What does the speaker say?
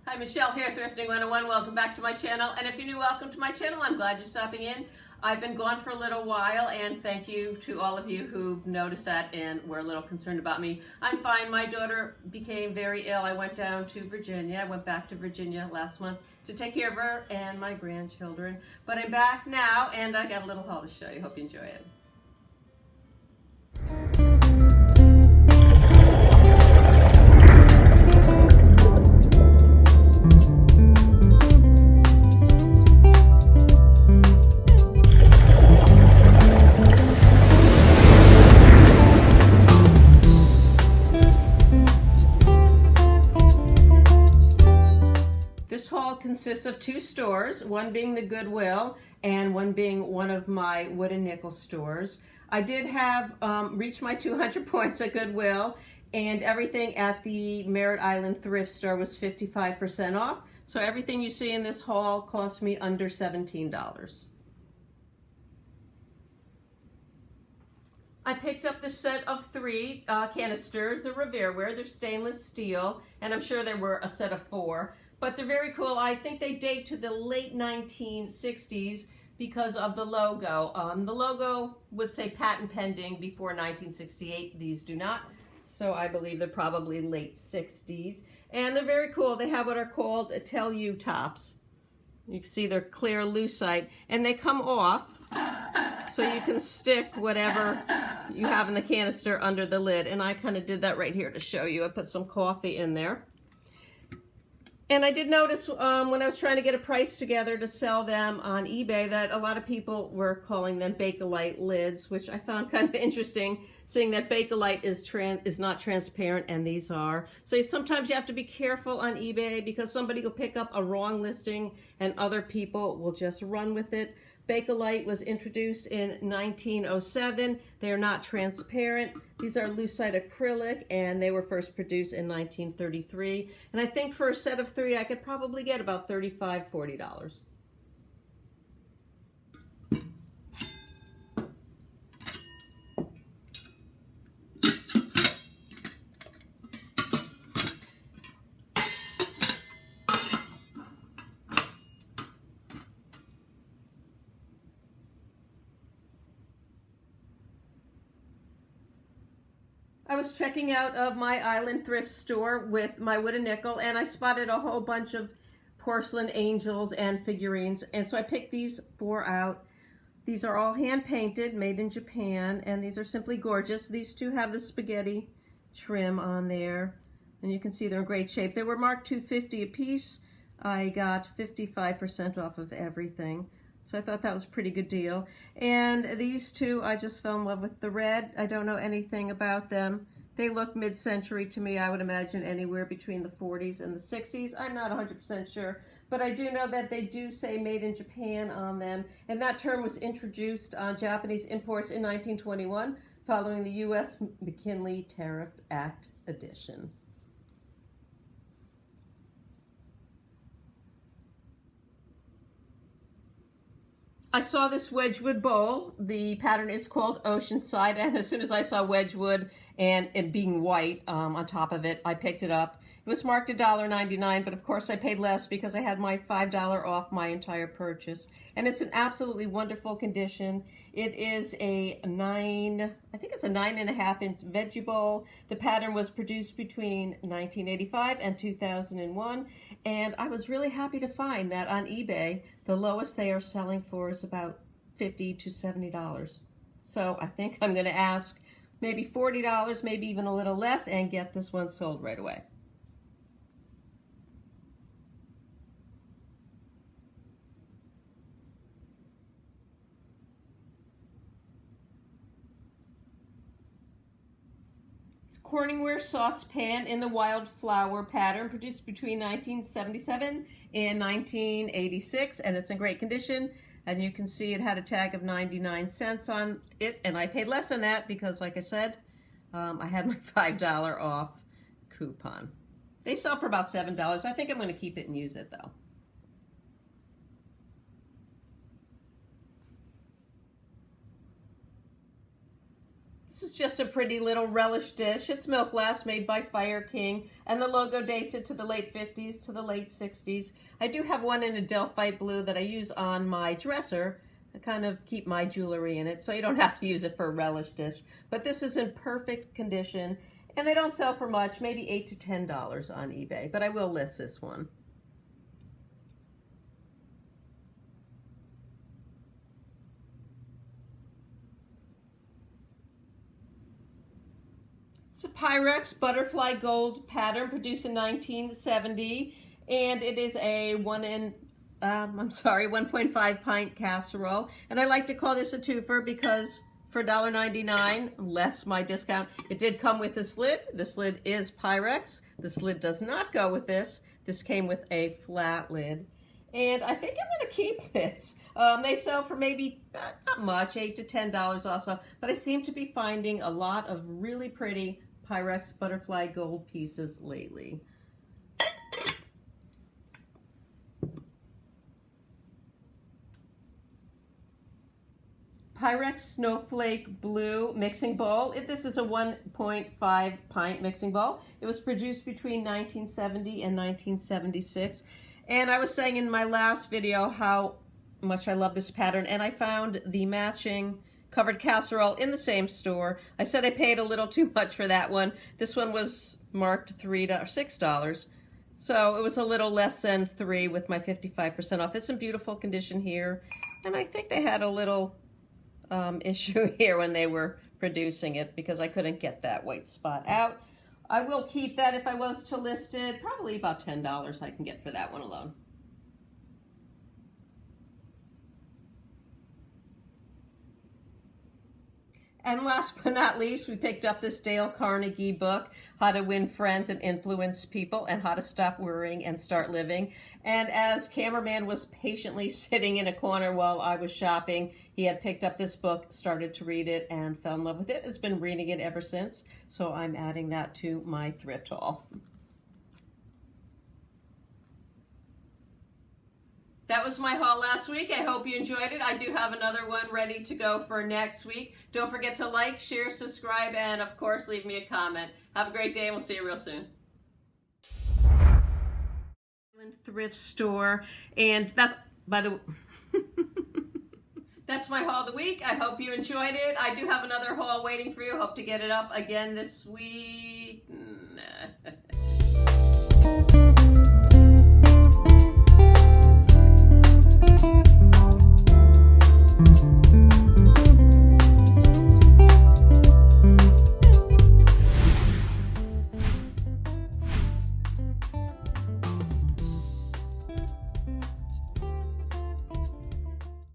Hi, Michelle here, Thrifting 101. Welcome back to my channel. And if you're new, welcome to my channel. I'm glad you're stopping in. I've been gone for a little while, and thank you to all of you who've noticed that and were a little concerned about me. I'm fine. My daughter became very ill. I went down to Virginia. I went back to Virginia last month to take care of her and my grandchildren. But I'm back now, and I got a little haul to show you. Hope you enjoy it. This haul consists of two stores, one being the Goodwill and one being one of my wood and nickel stores. I did have reached my 200 points at Goodwill, and everything at the Merritt Island Thrift store was 55% off. So everything you see in this haul cost me under $17. I picked up this set of three canisters. They're Revereware, they're stainless steel, and I'm sure there were a set of four. But they're very cool. I think they date to the late 1960s because of the logo. The logo would say patent pending before 1968. These do not. So I believe they're probably late 60s. And they're very cool. They have what are called tell you tops. You can see they're clear lucite. And they come off so you can stick whatever you have in the canister under the lid. And I kind of did that right here to show you. I put some coffee in there. And I did notice when I was trying to get a price together to sell them on eBay that a lot of people were calling them Bakelite lids, which I found kind of interesting, seeing that Bakelite is not transparent and these are. So sometimes you have to be careful on eBay because somebody will pick up a wrong listing and other people will just run with it. Bakelite was introduced in 1907. They are not transparent. These are lucite acrylic, and they were first produced in 1933. And I think for a set of three, I could probably get about $35, $40. I was checking out of my island thrift store with my wood and nickel, and I spotted a whole bunch of porcelain angels and figurines, and so I picked these four out. These are all hand painted, made in Japan, and these are simply gorgeous. These two have the spaghetti trim on there, and you can see they're in great shape. They were marked $2.50 a piece. I got 55% off of everything. So I thought that was a pretty good deal. And these two, I just fell in love with the red. I don't know anything about them. They look mid-century to me. I would imagine anywhere between the 40s and the 60s. I'm not 100% sure, but I do know that they do say made in Japan on them. And that term was introduced on Japanese imports in 1921 following the U.S. McKinley Tariff Act addition. I saw this Wedgwood bowl. The pattern is called Oceanside, and as soon as I saw Wedgwood and it being white on top of it, I picked it up. It was marked $1.99, but of course I paid less because I had my $5 off my entire purchase. And it's in absolutely wonderful condition. It is a 9.5-inch veggie bowl. The pattern was produced between 1985 and 2001, and I was really happy to find that on eBay, the lowest they are selling for is about $50 to $70. So I think I'm going to ask maybe $40, maybe even a little less, and get this one sold right away. Corningware saucepan in the wildflower pattern, produced between 1977 and 1986, and it's in great condition. And you can see it had a tag of 99 cents on it, and I paid less than that because, like I said, I had my $5 off coupon. They sell for about $7. I think I'm going to keep it and use it, though. This is just a pretty little relish dish. It's milk glass made by Fire King, and the logo dates it to the late 50s to the late 60s. I do have one in a Delphite blue that I use on my dresser to kind of keep my jewelry in it, so you don't have to use it for a relish dish. But this is in perfect condition, and they don't sell for much, maybe $8 to $10 on eBay, but I will list this one. It's a Pyrex butterfly gold pattern produced in 1970, and it is a 1.5 pint casserole. And I like to call this a twofer because for $1.99, less my discount, it did come with this lid. This lid is Pyrex. This lid does not go with this. This came with a flat lid. And I think I'm going to keep this. They sell for maybe, not much, $8 to $10 also, but I seem to be finding a lot of really pretty Pyrex butterfly gold pieces lately. Pyrex Snowflake Blue mixing bowl. This is a 1.5 pint mixing bowl. It was produced between 1970 and 1976. And I was saying in my last video how much I love this pattern, and I found the matching covered casserole in the same store. I said I paid a little too much for that one. This one was marked $3 or $6. So it was a little less than $3 with my 55% off. It's in beautiful condition here. And I think they had a little issue here when they were producing it because I couldn't get that white spot out. I will keep that if I was to list it. Probably about $10 I can get for that one alone. And last but not least, we picked up this Dale Carnegie book, How to Win Friends and Influence People and How to Stop Worrying and Start Living. And as cameraman was patiently sitting in a corner while I was shopping, he had picked up this book, started to read it, and fell in love with it. Has been reading it ever since, so I'm adding that to my thrift haul. That was my haul last week. I hope you enjoyed it. I do have another one ready to go for next week. Don't forget to like, share, subscribe, and of course, leave me a comment. Have a great day, and we'll see you real soon. Thrift store, and that's, by the way, that's my haul of the week. I hope you enjoyed it. I do have another haul waiting for you. Hope to get it up again this week.